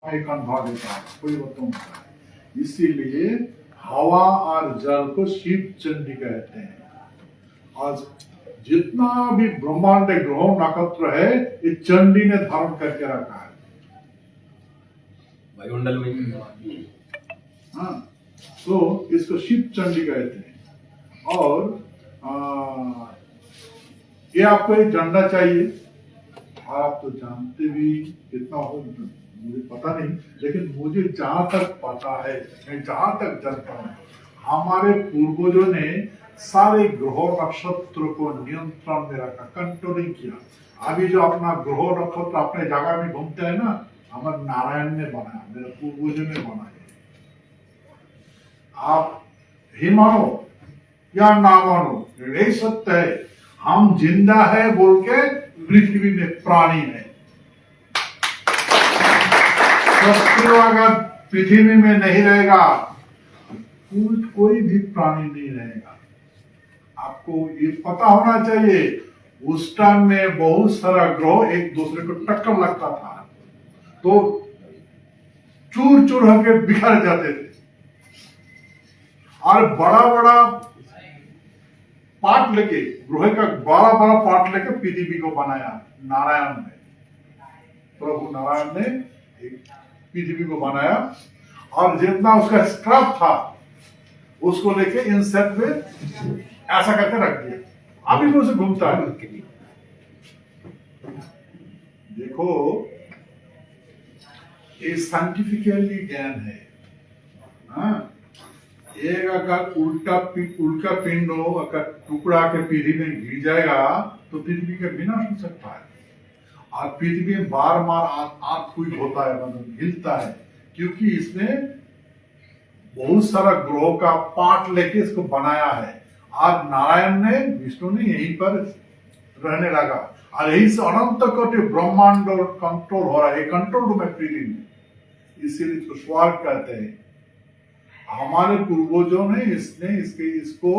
एक अनुभव देता है, परिवर्तन होता है। इसीलिए हवा और जल को शिव चंडी कहते हैं। आज जितना भी ब्रह्मांड ग्रह नक्षत्र है, ये चंडी ने धारण करके रखा है वायुमंडल में। हाँ, तो इसको शिव चंडी कहते हैं। और ये आपको एक झंडा चाहिए। आप तो जानते भी कितना हो मुझे पता नहीं, लेकिन मुझे जहां तक पता है, मैं जहां तक जानता हूँ, हमारे पूर्वजों ने सारे ग्रह नक्षत्र को नियंत्रण में रखा, कंट्रोलिंग किया। अभी जो अपना ग्रह नक्षत्र अपने जगह में घूमते हैं ना, हमारे नारायण ने बनाया, मेरे पूर्वजों ने बनाया। आप ही मानो या ना मानो, यही सत्य है। हम जिंदा है बोल के पृथ्वी में प्राणी है। शत्रु अगर पृथ्वी में नहीं रहेगा, कोई भी प्राणी नहीं रहेगा। आपको ये पता होना चाहिए, उस टाइम में बहुत सारा ग्रह एक दूसरे को टक्कर लगता था, तो चूर चूर होकर बिखर जाते थे। और बड़ा बड़ा पार्ट लेके, ग्रह का बड़ा बड़ा पार्ट लेके पृथ्वी को बनाया नारायण ने, प्रभु नारायण ने पृथ्वी को बनाया। और जितना उसका स्क्रब था उसको लेके इन सेट में ऐसा करके रख दिया। अभी भी उसे घूमता है। देखो, ये साइंटिफिकली ज्ञान है। हाँ? एक अगर उल्टा पिंड हो, अगर टुकड़ा के पृथ्वी में गिर जाएगा तो पृथ्वी का विनाश हो सकता है। और पृथ्वी में बार बार आग होता है, मतलब हिलता है, क्योंकि इसमें बहुत सारा ग्रहों का पार्ट लेके इसको बनाया है। और नारायण ने, विष्णु ने यहीं पर रहने लगा, और यही से अनंत कोटि ब्रह्मांड कंट्रोल हो रहा है, कंट्रोल रूम है पृथ्वी में। इसीलिए इसको स्वर्ग कहते हैं। हमारे पूर्वजों ने इसको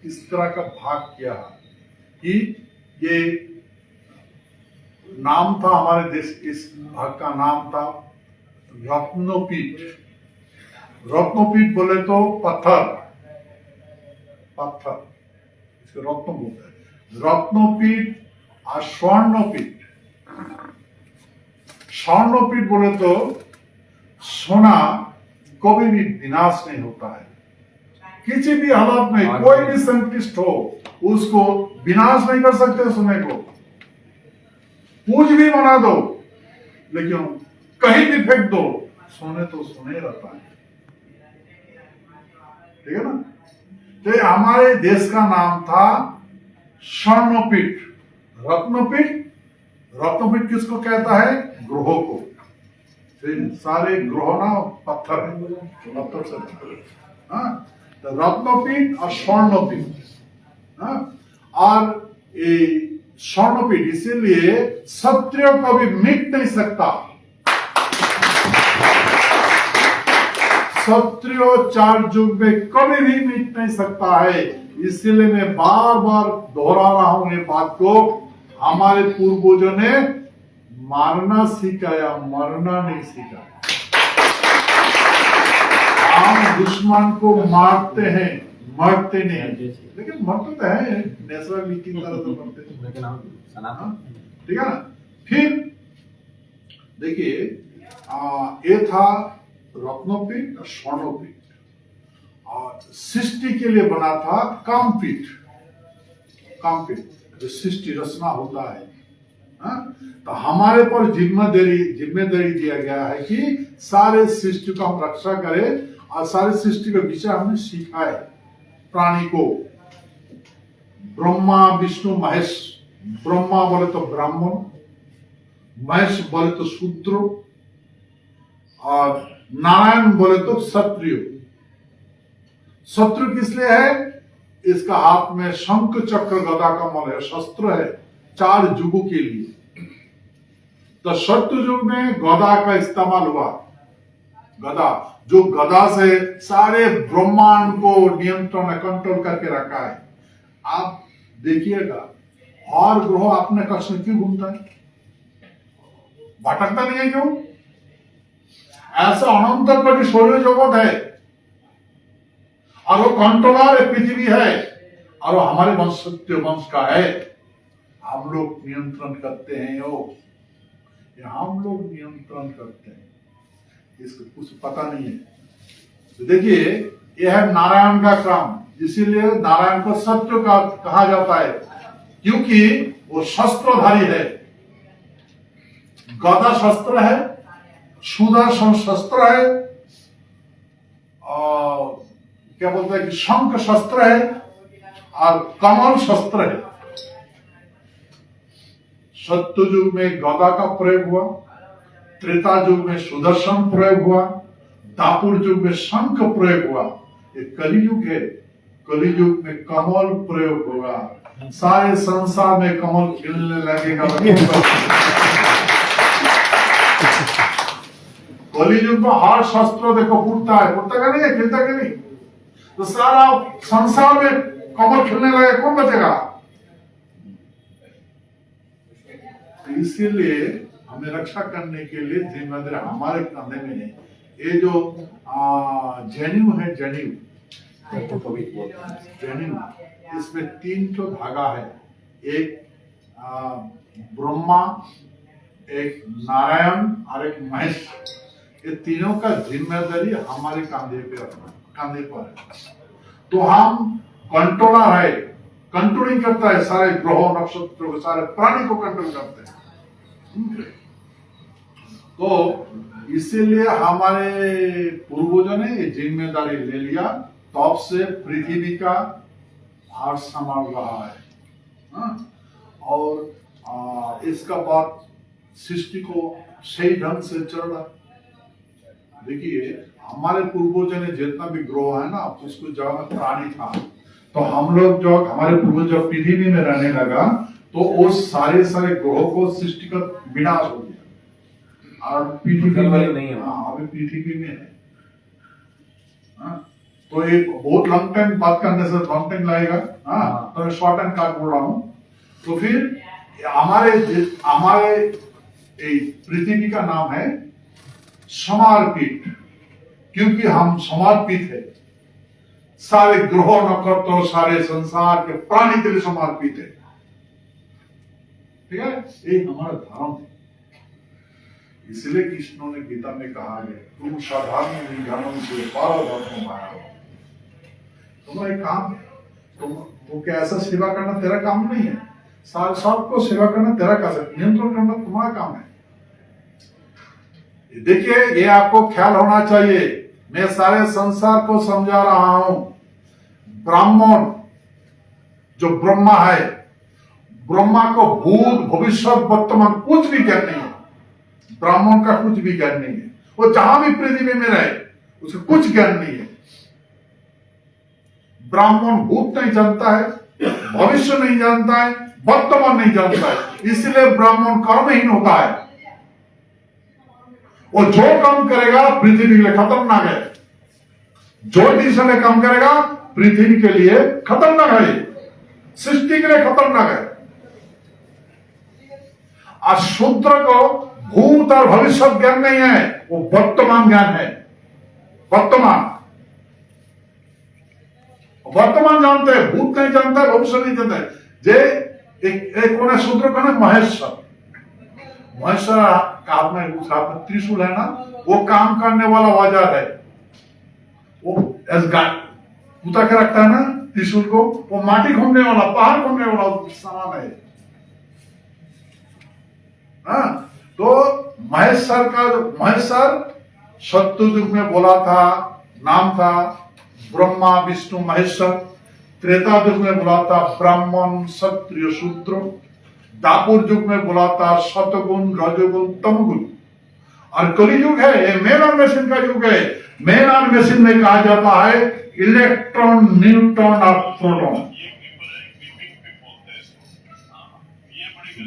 इस तरह का भाग किया कि ये नाम था हमारे देश, इस भाग का नाम था रत्नोपीठ। रत्नोपीठ बोले तो पत्थर, इसको रत्न बोलते हैं। रत्नोपीठ और स्वर्णोपीठ। स्वर्णोपीठ बोले तो सोना कभी भी विनाश नहीं होता है, किसी भी हालत में। कोई भी साइंटिस्ट हो, उसको विनाश नहीं कर सकते सोने को। कुछ भी बना दो, लेकिन कहीं भी फेंक दो, सोने तो सोने रहता है। ठीक है ना? तो हमारे देश का नाम था स्वर्णोपीठ। रत्नोपीठ किसको कहता है? ग्रहों को। सारे ग्रह ना पत्थर है, पत्थर से। तो रत्नोपीठ और स्वर्णोपीठ। और स्वर्णोपीठ इसीलिए क्षत्रिय कभी मिट नहीं सकता। क्षत्रिय 4 युग में कभी भी मिट नहीं सकता है। इसीलिए मैं बार बार दोहरा रहा हूं ये बात को। हमारे पूर्वजों ने मारना सिखाया, मरना नहीं सिखाया। हम दुश्मन को मारते हैं, मरते नहीं। लेकिन मरते तो है, नेचुरल की तरह तो मरते हैं। ठीक है ना? फिर देखिए, ये था रत्नोपीठ और स्वर्णोपीठ। और सृष्टि के लिए बना था कामपीठ। जो सृष्टि रचना होता है। तो हमारे पर जिम्मेदारी दिया गया है कि सारे सृष्टि का हम रक्षा करें, और सारे सृष्टि का विषय हमने सीखा है प्राणी को। ब्रह्मा विष्णु महेश। ब्रह्मा बोले तो ब्राह्मण, महेश बोले तो शूद्र, और नारायण बोले तो क्षत्रिय। शत्रु किस लिए है? इसका हाथ में शंख चक्र गदा कमल है, शस्त्र है 4 युगों के लिए। तो सत्य युग में गदा का इस्तेमाल हुआ। गदा, जो गदा से सारे ब्रह्मांड को नियंत्रण में कंट्रोल करके रखा है। आप देखिएगा, और ग्रह अपने कक्ष में क्यों घूमता है? भटकता नहीं है क्यों? ऐसा अनंत कोटि सौर जगत है और वो कंट्रोलर पृथ्वी है और वो हमारे वंश सत्य वंश का है। हम लोग नियंत्रण करते हैं ये हम लोग नियंत्रण करते हैं, इसको कुछ पता नहीं है। तो देखिए यह है नारायण का क्रम, इसीलिए नारायण को सत्य का कहा जाता है क्योंकि वो शस्त्रधारी है। गदा शस्त्र है, सुदर्शन शस्त्र है, और क्या बोलते हैं कि शंख शस्त्र है और कमल शस्त्र है। सत्य युग में गदा का प्रयोग हुआ, त्रेता युग में सुदर्शन प्रयोग हुआ, दापुर युग में शंख प्रयोग हुआ। ये कलियुग है, कलियुग में कमल प्रयोग होगा, सारे संसार में कमल खिलने लगेगा। कलियुग में हर शस्त्र देखो फूटता है, फूटता क्या नहीं है, खिलता क्या नहीं, तो सारा संसार में कमल खिलने लगे, कौन बचेगा? इसीलिए हमें रक्षा करने के लिए जिम्मेदारी हमारे कंधे में है। ये जो जनेऊ है, जनेऊ इसमें 3 तो धागा है, एक ब्रह्मा, एक नारायण और एक महेश। ये तीनों का जिम्मेदारी हमारे कंधे पर है। तो हम कंट्रोलर है, कंट्रोलिंग करता है सारे ग्रहों नक्षत्रों को, सारे प्राणी को कंट्रोल करते हैं। तो इसीलिए हमारे पूर्वजों ने ये जिम्मेदारी ले लिया, तब से पृथ्वी का भार संभाल रहा है। और इसका बाद सृष्टि को सही ढंग से चल रहा। देखिए हमारे पूर्वजों ने जितना भी ग्रह है ना, उसको जगह में प्राणी था, तो हम लोग जो हमारे पूर्वज जब पृथ्वी में रहने लगा तो वो सारे ग्रहों को सृष्टि का विनाश हो गया और पृथ्वी में नहीं है। अभी पृथ्वी में है। तो एक बहुत लॉन्ग टाइम बात करने से लॉन्ग टाइम लगेगा, तो मैं शॉर्ट एंड काट बोल रहा हूँ। तो फिर हमारे पृथ्वी का नाम है समर्पित, क्योंकि हम समर्पित है, सारे ग्रह नक्षत्र सारे संसार के प्राणी के लिए समर्पित है। ठीक है, ये हमारा धर्म है। इसलिए कृष्ण ने गीता में कहा है, तुम साधारण धर्म से धर्म पाया। तुम्हारा काम है, तुम क्या ऐसा सेवा करना तेरा काम नहीं है, सबको सेवा करना तेरा काम है, नियंत्रण करना तुम्हारा काम है। देखिए ये आपको ख्याल होना चाहिए, मैं सारे संसार को समझा रहा हूं। ब्राह्मण जो ब्रह्मा है, ब्रह्मा को भूत भविष्य वर्तमान कुछ भी ज्ञान नहीं है। ब्राह्मण का कुछ भी ज्ञान नहीं है, वो जहां भी पृथ्वी में रहे उसे कुछ ज्ञान नहीं है। ब्राह्मण भूत नहीं जानता है, भविष्य नहीं जानता है, वर्तमान नहीं जानता है, इसलिए ब्राह्मण कर्महीन होता है। वो जो काम करेगा पृथ्वी के लिए खतरनाक है, जो दिशा में काम करेगा पृथ्वी के लिए खतरनाक है, सृष्टि के लिए खतरनाक है। और शूद्र को भूत और भविष्य ज्ञान नहीं है, वो वर्तमान ज्ञान है। वर्तमान जानते हैं, भूत नहीं जानता है, भविष्य नहीं जानता है। जे एक कोने शूद्र का नाम महेश्वर का हाथ में त्रिशूल है ना, वो काम करने वाला औजार है। वो कुत्ता के रखता है ना त्रिशूल को, वो माटी खोदने वाला, पहाड़ खोदने वाला सामान है। तो महेश्वर सत्ययुग में बोला था, नाम था ब्रह्मा विष्णु महेश्वर। त्रेता युग में बोला था ब्राह्मण क्षत्रिय शूद्र। दापुर युग में बोला था सतगुण रजोगुण तमगुण। और कलियुग है, ये मैन और मशीन का युग है। मैन और मशीन में कहा जाता है इलेक्ट्रॉन, न्यूट्रॉन और प्रोटॉन।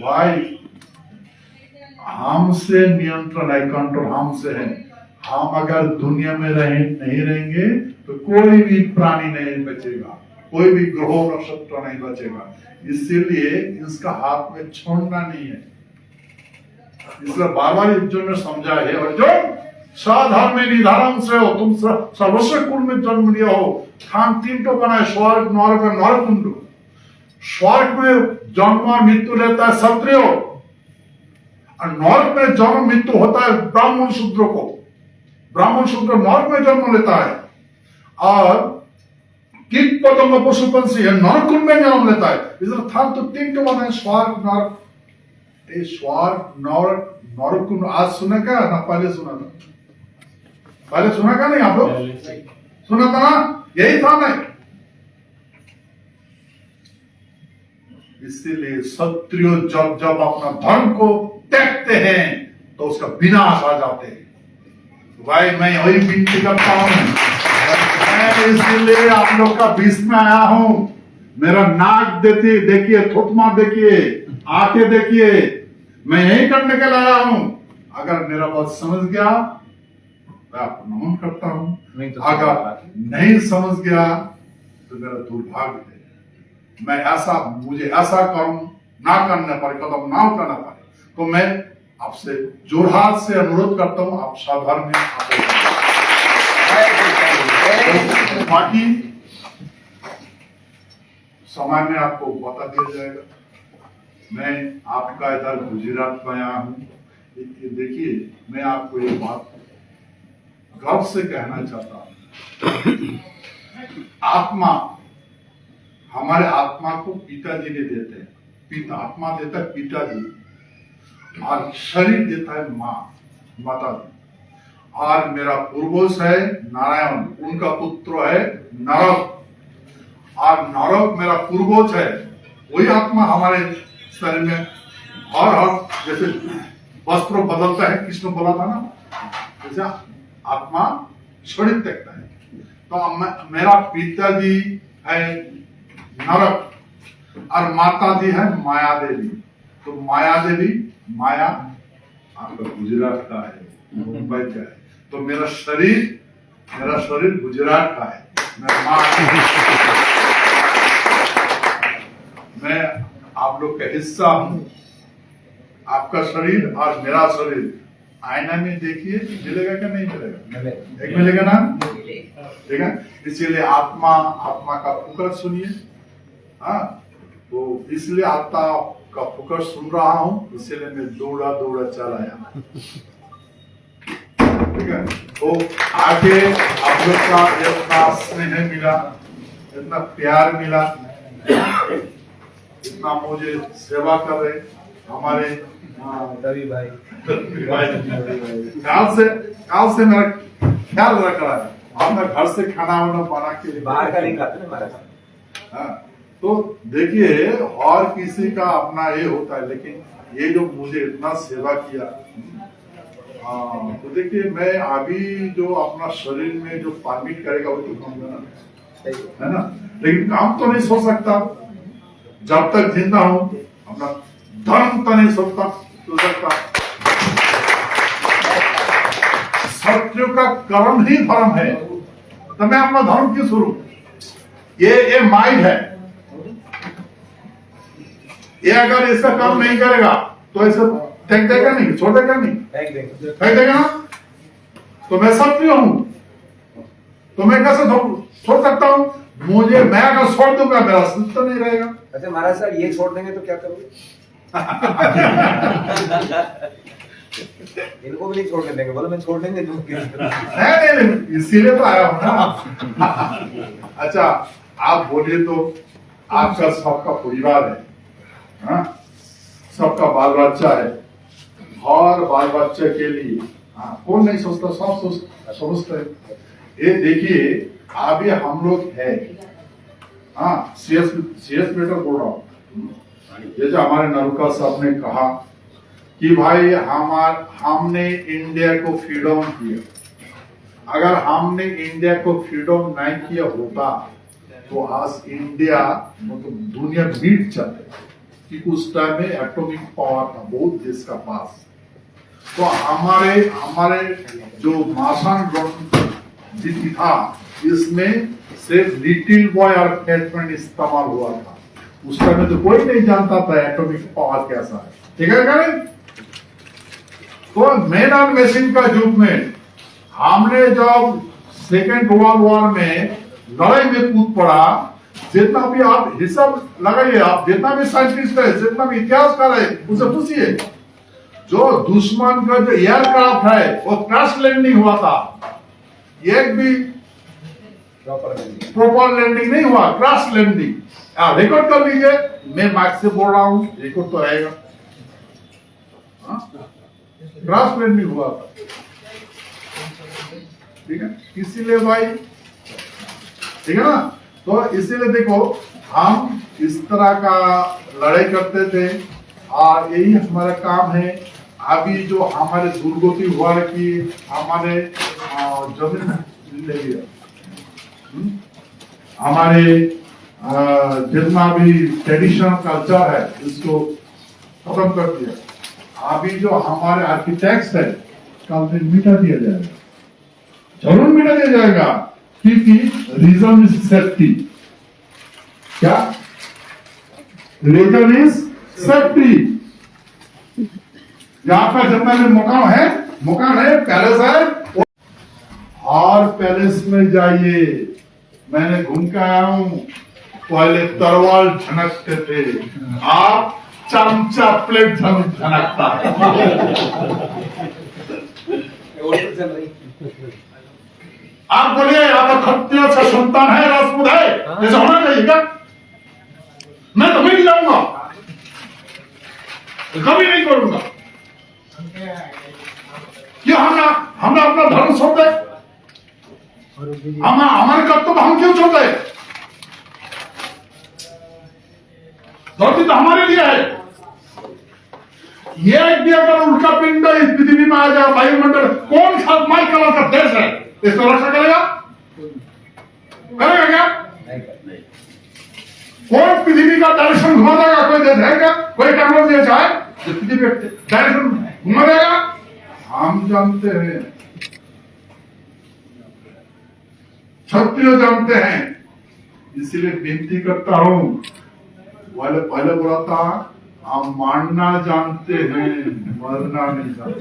भाई हमसे नियंत्रण है, कंट्रोल हमसे है। हम अगर दुनिया में नहीं रहेंगे तो कोई भी प्राणी नहीं बचेगा, कोई भी ग्रह नक्षत्र नहीं बचेगा। इसीलिए इसका हाथ में छोड़ना नहीं है। इसलिए बार बार अर्जुन ने समझा है, अर्जुन स्वधर्मे निधर्म से हो, तुम सर्वस्व कुल में जन्म लिया हो। खान 3 तो बनाए, स्वर्ग नरक और नरकुंड। स्वर्ग में जन्म और मृत्यु लेता है क्षत्रिय, और नरक में जन्म मृत्यु होता है ब्राह्मण शूद्र को। ब्राह्मण शूद्र नरक में जन्म लेता है, और कीट पतंग पशु पंछी है नरकुंड में जन्म लेता है। इसलिए थान तो 3 तो बनाए, स्वर्ग नरक। स्वर्ग नरक नरकुंड आज सुना क्या ना पहले सुना था? पहले सुना क्या नहीं आप लोग? सुना था ना? यही था नहीं। इसीलिए क्षत्रिय जब जब अपना धर्म को त्यागते हैं तो उसका विनाश आ जाते हैं। भाई मैं वही विनती करता हूं, मैं इसलिए आप लोग का बीच में आया हूं। मेरा नाक देखिए, थुतमा देखिए, आंखें देखिए, मैं यही करने के लिए आया हूं। अगर मेरा बात समझ गया मैं आपको नमन करता हूं, अगर नहीं समझ गया तो मेरा दुर्भाग्य है। मैं मुझे ऐसा कर्म ना करना पड़े, कदम ना उठाना पड़े, तो मैं आपसे जोरहाट से अनुरोध करता हूं, आप साधर्म में बाकी समय में आपको बता दिया जाएगा। मैं आपका इधर गुजरात में आया हूं। देखिए, मैं आपको एक बात गर्व से कहना चाहता हूं, आत्मा, हमारे आत्मा को पिताजी ने देते हैं। पिता आत्मा देता है पिताजी, और शरीर देता है माता जी। और मेरा पूर्वज है नारायण, उनका पुत्र है नरक, और नरक मेरा पूर्वज है। वही आत्मा हमारे शरीर में हर जैसे वस्त्र बदलता है, कृष्ण बोला था ना, जैसे आत्मा शरीर तकता है। तो मेरा पिताजी है नरक और माता जी है माया देवी। तो माया देवी, माया आपका गुजरात का है, मुंबई का है। तो मेरा शरीर गुजरात का है। मैं आप लोग का हिस्सा हूं। आपका शरीर और मेरा शरीर आईना में देखिए, मिलेगा क्या नहीं मिलेगा? एक मिलेगा ना? ठीक है। इसीलिए आत्मा का पुकार सुनिए। हाँ, तो इसलिए आत्मा का पुकार सुन रहा हूं, इसीलिए मैं दौड़ा चल आया। ठीक है। तो आगे आप लोग का इतना स्नेह मिला, इतना प्यार मिला, इतना मुझे सेवा कर रहे हमारे रवि भाई काल से मेरा ख्याल रख रहा है। अपना घर से खाना वाना बना के बाहर का नहीं खाते ना हमारे साथ। हाँ, तो देखिए और किसी का अपना ये होता है, लेकिन ये जो मुझे इतना सेवा किया, तो देखिए मैं अभी जो अपना शरीर में जो परमिट करेगा वो तो काम करना है ना, लेकिन काम तो नहीं सो सकता जब तक जिंदा हूं। अपना धर्म तो नहीं सोचता सकता। सत्य का कर्म ही धर्म है, तो मैं अपना धर्म क्यों छोड़ूं? ये माइंड है। ये अगर इसका कर्म नहीं करेगा तो ऐसे फेंक देगा नहीं, छोड़ देगा नहीं, फेंक देगा ना। तो मैं सत्य हूं, तो मैं कैसे छोड़ सकता हूं? मैं अगर छोड़ दूंगा मेरा अस्तित्व तो नहीं रहेगा। अच्छा महाराज साहब, ये छोड़ देंगे तो क्या करोगे? इनको भी नहीं छोड़ने देंगे? बोलो मैं छोड़ देंगे तुम। नहीं, इसीलिए तो आया हूं ना। अच्छा, आप बोलिए तो आपका सबका परिवार है, हाँ? सबका बाल बच्चा है, और बाल बच्चे के लिए कौन नहीं सोचता? सब सोचते हैं। ये देखिए अभी हम लोग है, हाँ, सीएस बेटर बोल रहा हूँ। जैसे हमारे नरुका साहब ने कहा कि भाई हमने इंडिया को फ्रीडम किया। अगर हमने इंडिया को फ्रीडम नहीं किया होता तो आज इंडिया मतलब दुनिया मिट जाते, कि उस टाइम में एटॉमिक पावर था बहुत देश का पास। तो हमारे जो मासान नीति था, इसमें सिर्फ लिटिल बॉय और कैटमैन इस्तेमाल हुआ था। उस टाइम में तो कोई नहीं जानता था एटॉमिक पावर कैसा है। ठीक है क्या नहीं? तो मैन और मशीन का युग में हमने जब सेकेंड वर्ल्ड वॉर में लड़ाई में कूद पड़ा, जितना भी आप हिसाब लगाइए, आप जितना भी साइंटिस्ट है, जितना भी इतिहासकार है, उनसे पूछिए, जो दुश्मन का जो एयरक्राफ्ट है वो क्रैश लैंडिंग हुआ था, एक भी प्रॉपर लैंडिंग नहीं हुआ, क्रैश लैंडिंग। रिकॉर्ड कर लीजिए, मैं माइक से बोल रहा हूं, रिकॉर्ड तो रहेगा। क्रैश लैंडिंग हुआ था, ठीक है। इसीलिए भाई, ठीक है ना, तो इसीलिए देखो हम इस तरह का लड़ाई करते थे और यही हमारा काम है। अभी जो हमारे दुर्गति हुआ है कि हमारे जमीन ले लिया, हमारे जितना भी ट्रेडिशनल कल्चर है इसको खत्म कर दिया। अभी जो हमारे आर्किटेक्ट्स है कल दिन मिटा दिया जाएगा, जरूर मिटा दिया जाएगा, क्योंकि रीजन इज सेफ्टी। क्या रीजन इज सेफ्टी। यहाँ पर जितना भी मकान है, पैलेस है, और पैलेस में जाइए, मैंने घूम के आया हूं, पहले तरवाल झनकते थे, आप चमचा प्लेट झनकता है। आप बोलिए आप खत्रियों से संतान है, राजपूत है, ऐसा होना चाहिए क्या? मैं तो नहीं जाऊंगा, कभी नहीं करूंगा। क्यों हमने अपना धर्म छोड़ दे? हमारे कर्तव्य हम क्यों छोड़ दे? धरती तो हमारे लिए है। ये भी अगर उल्का पिंड इस पृथ्वी में आ जाए, वायुमंडल, कौन सा माई कलर का देश है, इसको रक्षा करेगा? क्या? कौन पृथ्वी का डायरेक्शन घुमा देगा? कोई देश है क्या? कोई टेक्नोलॉजी है पृथ्वी पे डायरेक्शन घुमा देगा? हम जानते हैं, क्षत्रिय जानते हैं। इसीलिए विनती करता हूं, वाले पहले बोला था हम मानना जानते हैं, मरना नहीं जानते।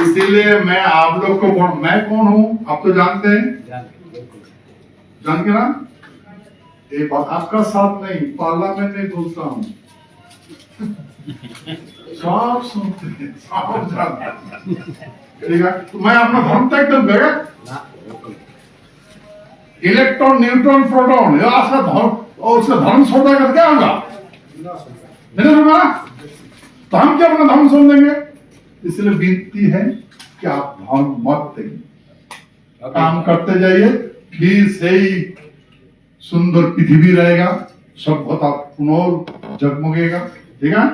इसीलिए मैं आप लोग को मैं कौन हूं आप तो जानते हैं, जान के ना, ये बात आपका साथ नहीं, पार्लियामेंट नहीं बोलता हूं, सब सुनते हैं, सब जानते हैं, ठीक है। तो मैं अपना धर्म तक एकदम गया, इलेक्ट्रॉन, न्यूट्रॉन, प्रोटॉन, ये आपका धर्म, और उसका धर्म छोड़ देगा क्या होगा? नहीं होगा। तो हम क्या अपना धर्म छोड़ देंगे? इसलिए विनती है कि आप धर्म मत देंगे, काम करते जाइए, फिर सही सुंदर पृथ्वी रहेगा, सभ्यता पुनः जगमगेगा, ठीक है।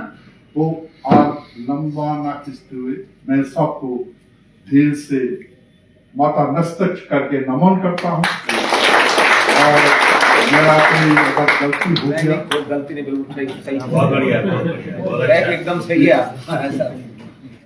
तो आप लंबा ना खींचते हुए मैं सबको दिल से माता नस्तक करके नमन करता हूँ। और मेरा कोई अगर गलती हो गया, गलती नहीं, बिल्कुल सही, बहुत बढ़िया, एकदम सही है।